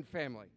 family.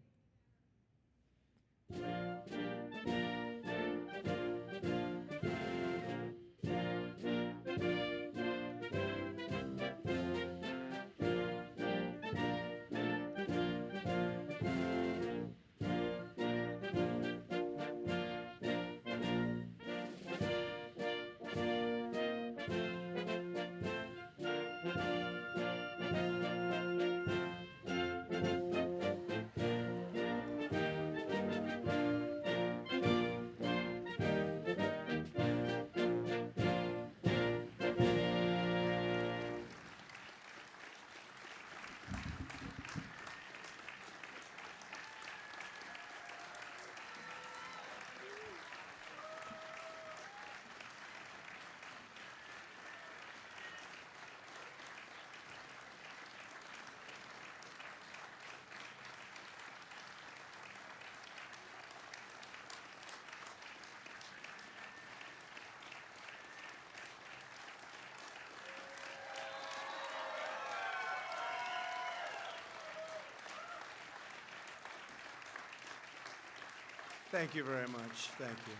Thank you very much. Thank you.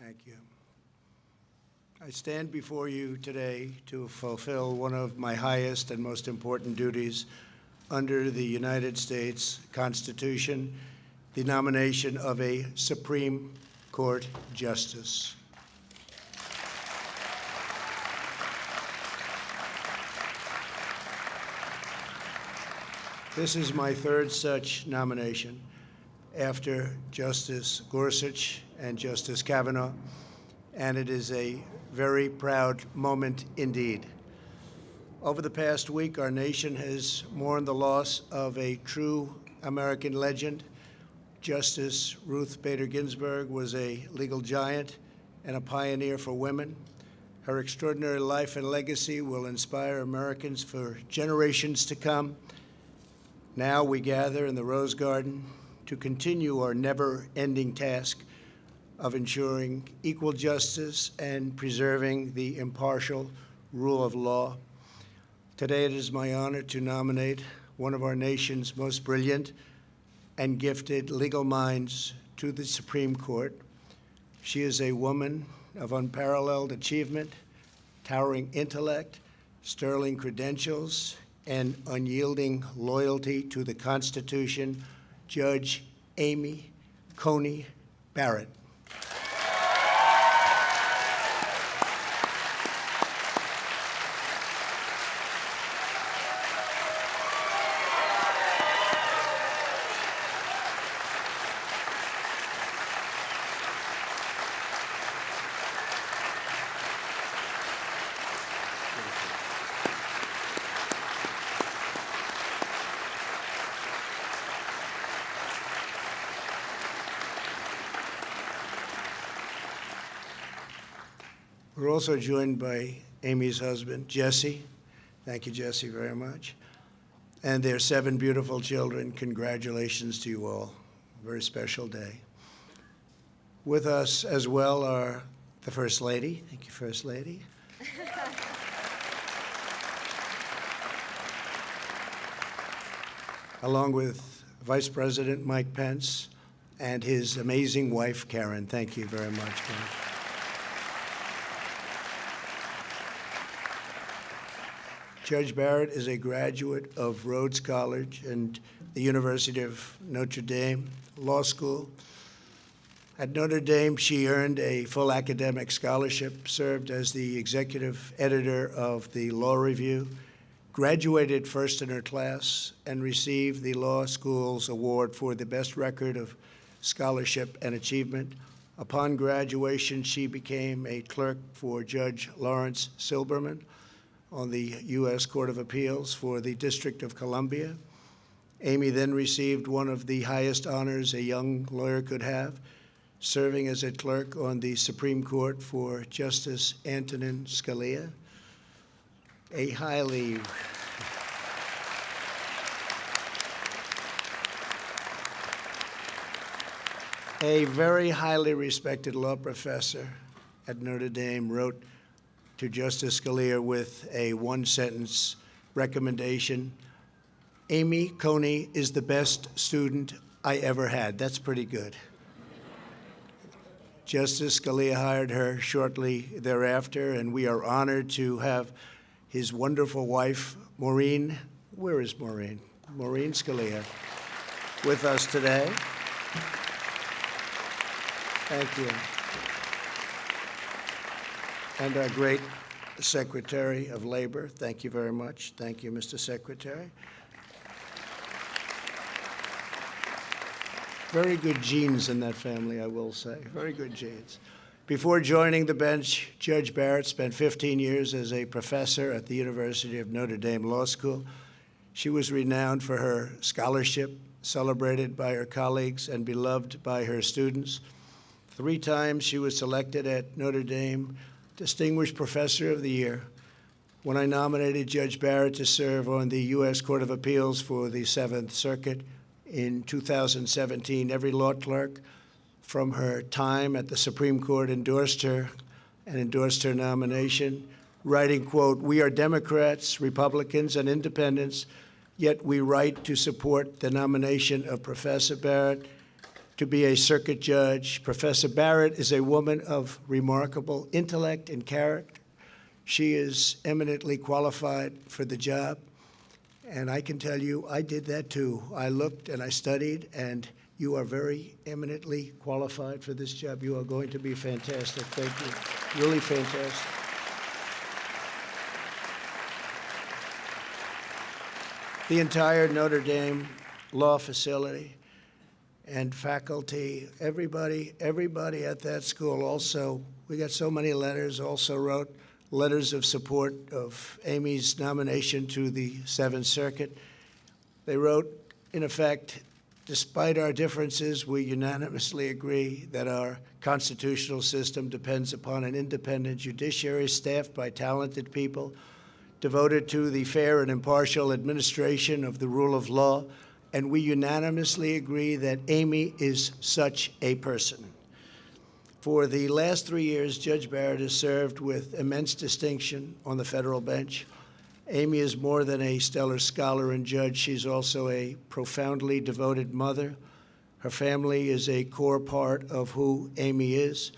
Thank you. I stand before you today to fulfill one of my highest and most important duties under the United States Constitution, the nomination of a Supreme Court justice. This is my third such nomination, after Justice Gorsuch and Justice Kavanaugh, and it is a very proud moment indeed. Over the past week, our nation has mourned the loss of a true American legend. Justice Ruth Bader Ginsburg was a legal giant and a pioneer for women. Her extraordinary life and legacy will inspire Americans for generations to come. Now we gather in the Rose Garden to continue our never-ending task of ensuring equal justice and preserving the impartial rule of law. Today it is my honor to nominate one of our nation's most brilliant and gifted legal minds to the Supreme Court. She is a woman of unparalleled achievement, towering intellect, sterling credentials, and unyielding loyalty to the Constitution, Judge Amy Coney Barrett. We're also joined by Amy's husband, Jesse. Thank you, Jesse, very much. And their 7 beautiful children. Congratulations to you all. Very special day. With us as well are the First Lady. Thank you, First Lady. Along with Vice President Mike Pence and his amazing wife, Karen. Thank you very much, Mike. Judge Barrett is a graduate of Rhodes College and the University of Notre Dame Law School. At Notre Dame, she earned a full academic scholarship, served as the executive editor of the Law Review, graduated first in her class, and received the law school's award for the best record of scholarship and achievement. Upon graduation, she became a clerk for Judge Lawrence Silberman on the U.S. Court of Appeals for the District of Columbia. Amy then received one of the highest honors a young lawyer could have, serving as a clerk on the Supreme Court for Justice Antonin Scalia. A very highly respected law professor at Notre Dame wrote to Justice Scalia with a one-sentence recommendation: Amy Coney is the best student I ever had. That's pretty good. Justice Scalia hired her shortly thereafter, and we are honored to have his wonderful wife, Maureen. Where is Maureen? Maureen Scalia with us today. Thank you. And our great Secretary of Labor. Thank you very much. Thank you, Mr. Secretary. Very good genes in that family, I will say. Very good genes. Before joining the bench, Judge Barrett spent 15 years as a professor at the University of Notre Dame Law School. She was renowned for her scholarship, celebrated by her colleagues and beloved by her students. 3 times she was selected at Notre Dame Distinguished Professor of the Year. When I nominated Judge Barrett to serve on the U.S. Court of Appeals for the Seventh Circuit in 2017, every law clerk from her time at the Supreme Court endorsed her and endorsed her nomination, writing, quote, "We are Democrats, Republicans, and independents, yet we write to support the nomination of Professor Barrett to be a circuit judge. Professor Barrett is a woman of remarkable intellect and character. She is eminently qualified for the job. And I can tell you, I did that too. I looked and I studied, and you are very eminently qualified for this job. You are going to be fantastic. Thank you. Really fantastic. The entire Notre Dame law facility and faculty, everybody at that school also, we got so many letters, also wrote letters of support of Amy's nomination to the Seventh Circuit. They wrote, in effect, despite our differences, we unanimously agree that our constitutional system depends upon an independent judiciary staffed by talented people, devoted to the fair and impartial administration of the rule of law, and we unanimously agree that Amy is such a person. For the last 3 years, Judge Barrett has served with immense distinction on the federal bench. Amy is more than a stellar scholar and judge. She's also a profoundly devoted mother. Her family is a core part of who Amy is.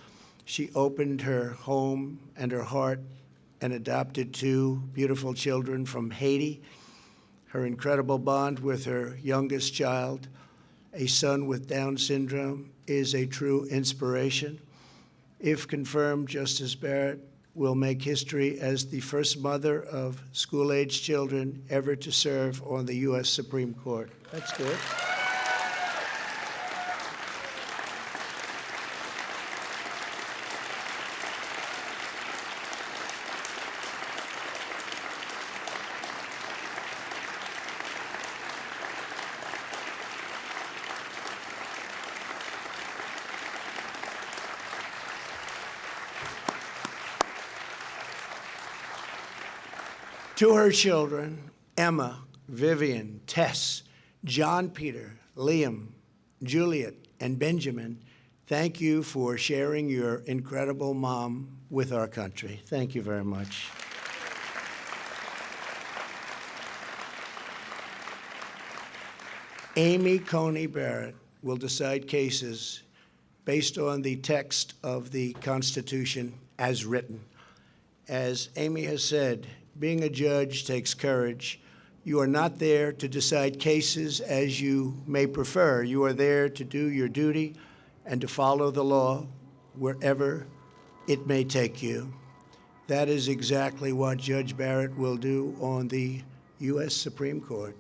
She opened her home and her heart and adopted 2 beautiful children from Haiti. Her incredible bond with her youngest child, a son with Down syndrome, is a true inspiration. If confirmed, Justice Barrett will make history as the first mother of school-age children ever to serve on the U.S. Supreme Court. That's good. To her children, Emma, Vivian, Tess, John Peter, Liam, Juliet, and Benjamin, thank you for sharing your incredible mom with our country. Thank you very much. Amy Coney Barrett will decide cases based on the text of the Constitution as written. As Amy has said, being a judge takes courage. You are not there to decide cases as you may prefer. You are there to do your duty and to follow the law wherever it may take you. That is exactly what Judge Barrett will do on the U.S. Supreme Court.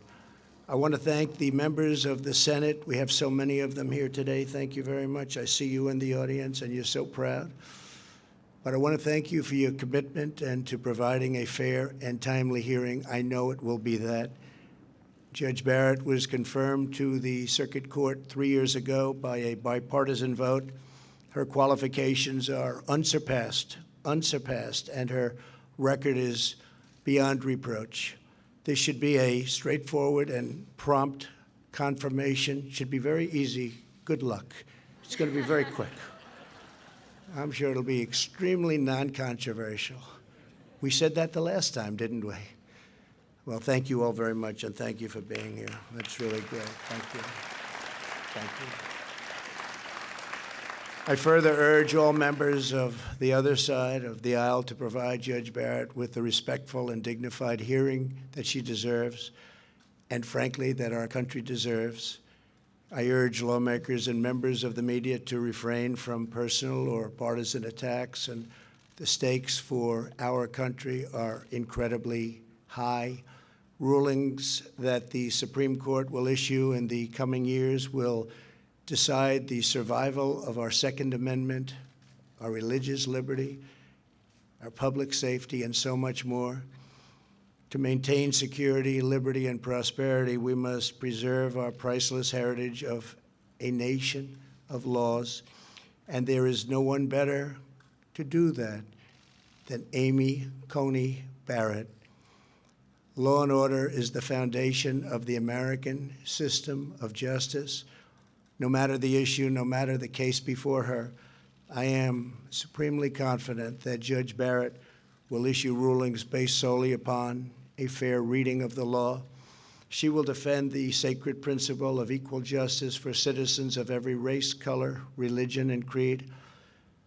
I want to thank the members of the Senate. We have so many of them here today. Thank you very much. I see you in the audience, and you're so proud. But I want to thank you for your commitment and to providing a fair and timely hearing. I know it will be that. Judge Barrett was confirmed to the Circuit Court 3 years ago by a bipartisan vote. Her qualifications are unsurpassed, and her record is beyond reproach. This should be a straightforward and prompt confirmation. It should be very easy. Good luck. It's going to be very quick. I'm sure it'll be extremely non-controversial. We said that the last time, didn't we? Well, thank you all very much, and thank you for being here. That's really great. Thank you. Thank you. I further urge all members of the other side of the aisle to provide Judge Barrett with the respectful and dignified hearing that she deserves, and frankly, that our country deserves. I urge lawmakers and members of the media to refrain from personal or partisan attacks, and the stakes for our country are incredibly high. Rulings that the Supreme Court will issue in the coming years will decide the survival of our Second Amendment, our religious liberty, our public safety, and so much more. To maintain security, liberty, and prosperity, we must preserve our priceless heritage of a nation of laws, and there is no one better to do that than Amy Coney Barrett. Law and order is the foundation of the American system of justice. No matter the issue, no matter the case before her, I am supremely confident that Judge Barrett will issue rulings based solely upon a fair reading of the law. She will defend the sacred principle of equal justice for citizens of every race, color, religion, and creed.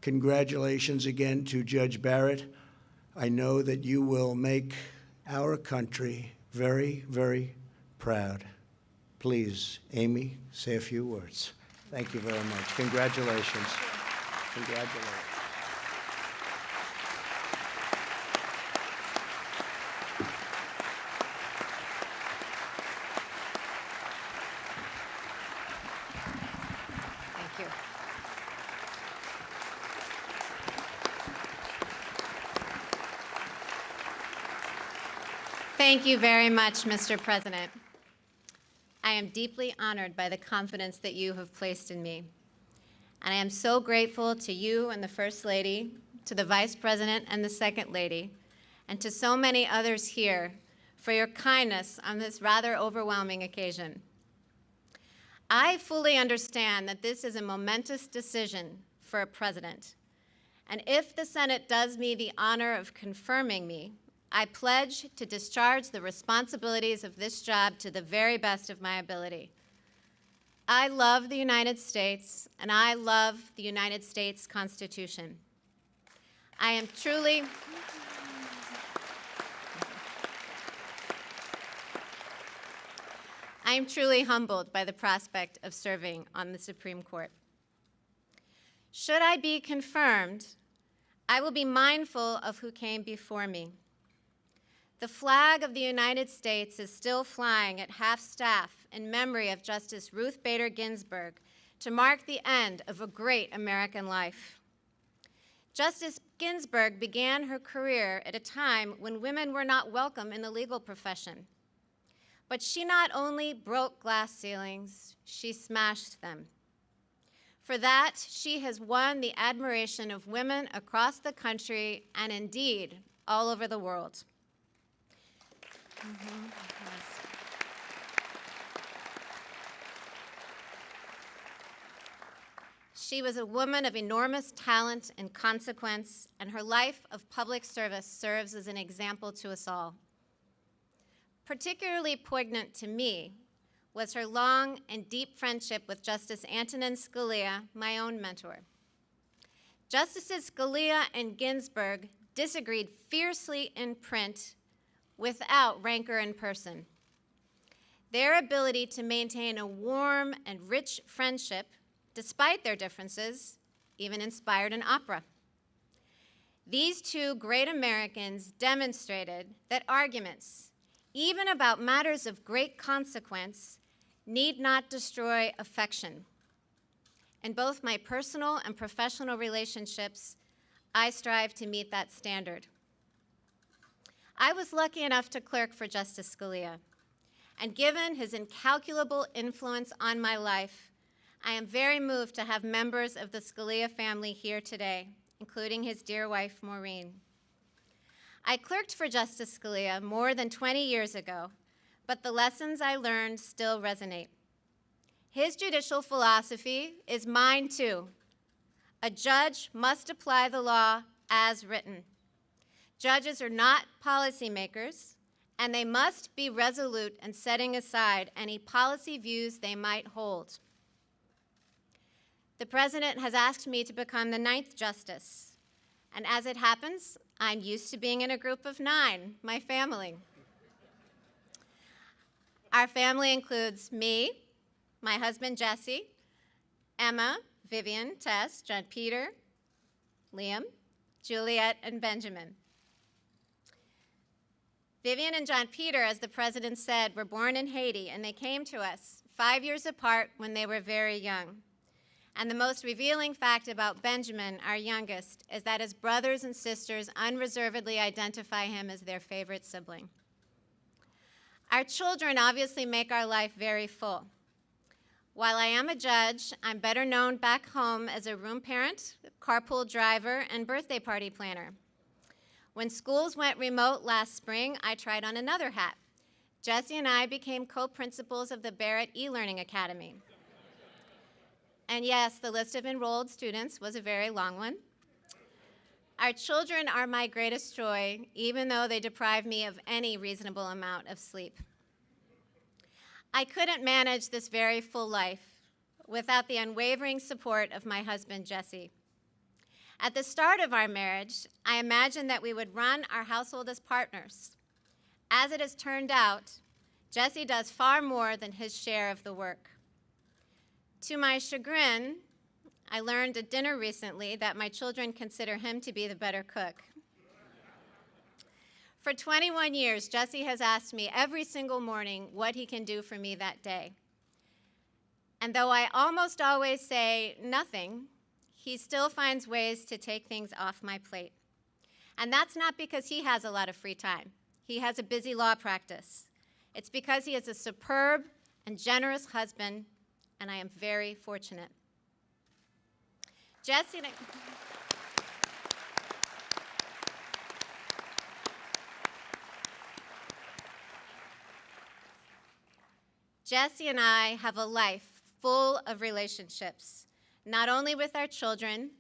Congratulations again to Judge Barrett. I know that you will make our country very, very proud. Please, Amy, say a few words. Thank you very much. Congratulations. Congratulations. Thank you. Thank you very much, Mr. President. I am deeply honored by the confidence that you have placed in me. And I am so grateful to you and the First Lady, to the Vice President and the Second Lady, and to so many others here for your kindness on this rather overwhelming occasion. I fully understand that this is a momentous decision for a president. And if the Senate does me the honor of confirming me, I pledge to discharge the responsibilities of this job to the very best of my ability. I love the United States, and I love the United States Constitution. I am truly humbled by the prospect of serving on the Supreme Court. Should I be confirmed, I will be mindful of who came before me. The flag of the United States is still flying at half-staff in memory of Justice Ruth Bader Ginsburg to mark the end of a great American life. Justice Ginsburg began her career at a time when women were not welcome in the legal profession. But she not only broke glass ceilings, she smashed them. For that, she has won the admiration of women across the country and indeed all over the world. Yes. She was a woman of enormous talent and consequence, and her life of public service serves as an example to us all. Particularly poignant to me was her long and deep friendship with Justice Antonin Scalia, my own mentor. Justices Scalia and Ginsburg disagreed fiercely in print without rancor in person. Their ability to maintain a warm and rich friendship, despite their differences, even inspired an opera. These two great Americans demonstrated that arguments, even about matters of great consequence, need not destroy affection. In both my personal and professional relationships, I strive to meet that standard. I was lucky enough to clerk for Justice Scalia, and given his incalculable influence on my life, I am very moved to have members of the Scalia family here today, including his dear wife, Maureen. I clerked for Justice Scalia more than 20 years ago, but the lessons I learned still resonate. His judicial philosophy is mine too. A judge must apply the law as written. Judges are not policymakers, and they must be resolute in setting aside any policy views they might hold. The President has asked me to become the 9th Justice, and as it happens, I'm used to being in a group of 9, my family. Our family includes me, my husband Jesse, Emma, Vivian, Tess, John Peter, Liam, Juliet, and Benjamin. Vivian and John Peter, as the President said, were born in Haiti, and they came to us 5 years apart when they were very young. And the most revealing fact about Benjamin, our youngest, is that his brothers and sisters unreservedly identify him as their favorite sibling. Our children obviously make our life very full. While I am a judge, I'm better known back home as a room parent, carpool driver, and birthday party planner. When schools went remote last spring, I tried on another hat. Jesse and I became co-principals of the Barrett e-Learning Academy. And yes, the list of enrolled students was a very long one. Our children are my greatest joy, even though they deprive me of any reasonable amount of sleep. I couldn't manage this very full life without the unwavering support of my husband, Jesse. At the start of our marriage, I imagined that we would run our household as partners. As it has turned out, Jesse does far more than his share of the work. To my chagrin, I learned at dinner recently that my children consider him to be the better cook. For 21 years, Jesse has asked me every single morning what he can do for me that day. And though I almost always say nothing, he still finds ways to take things off my plate. And that's not because he has a lot of free time. He has a busy law practice. It's because he is a superb and generous husband, and I am very fortunate. Jesse and I have a life full of relationships, not only with our children,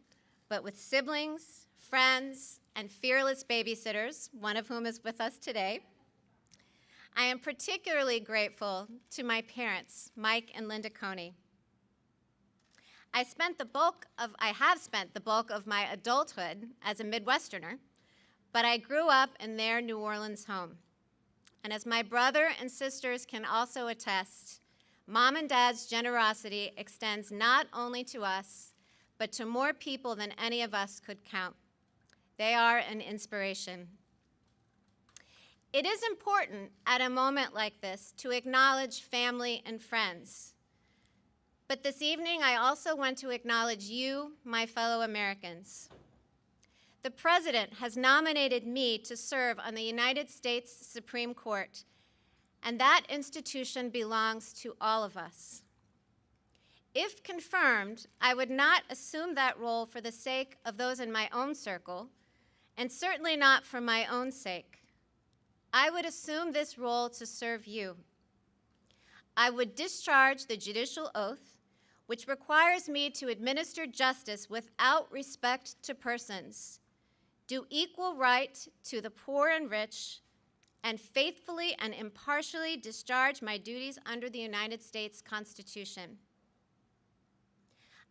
but with siblings, friends, and fearless babysitters, one of whom is with us today. I am particularly grateful to my parents, Mike and Linda Coney. I have spent the bulk of my adulthood as a Midwesterner, but I grew up in their New Orleans home. And as my brother and sisters can also attest, Mom and Dad's generosity extends not only to us, but to more people than any of us could count. They are an inspiration. It is important at a moment like this to acknowledge family and friends. But this evening, I also want to acknowledge you, my fellow Americans. The President has nominated me to serve on the United States Supreme Court, and that institution belongs to all of us. If confirmed, I would not assume that role for the sake of those in my own circle, and certainly not for my own sake. I would assume this role to serve you. I would discharge the judicial oath, which requires me to administer justice without respect to persons, do equal right to the poor and rich, and faithfully and impartially discharge my duties under the United States Constitution.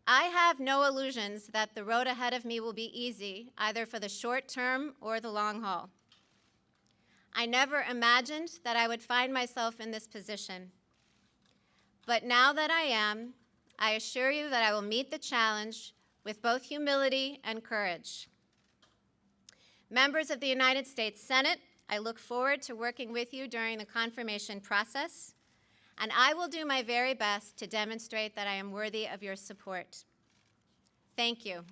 I have no illusions that the road ahead of me will be easy, either for the short term or the long haul. I never imagined that I would find myself in this position. But now that I am, I assure you that I will meet the challenge with both humility and courage. Members of the United States Senate, I look forward to working with you during the confirmation process, and I will do my very best to demonstrate that I am worthy of your support. Thank you.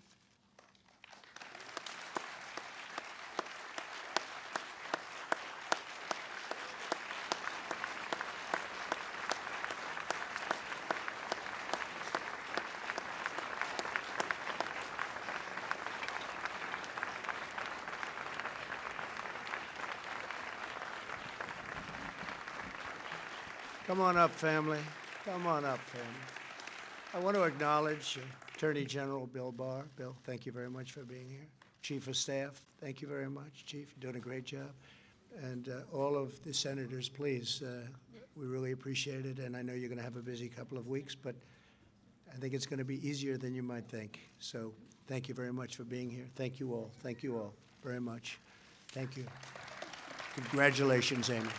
Come on up, family. Come on up, family. I want to acknowledge Attorney General Bill Barr. Bill, thank you very much for being here. Chief of Staff, thank you very much. Chief, you're doing a great job. And all of the senators, please, we really appreciate it. And I know you're going to have a busy couple of weeks, but I think it's going to be easier than you might think. So thank you very much for being here. Thank you all. Thank you all very much. Thank you. Congratulations, Amy. Okay,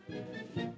we'll go. Thank you.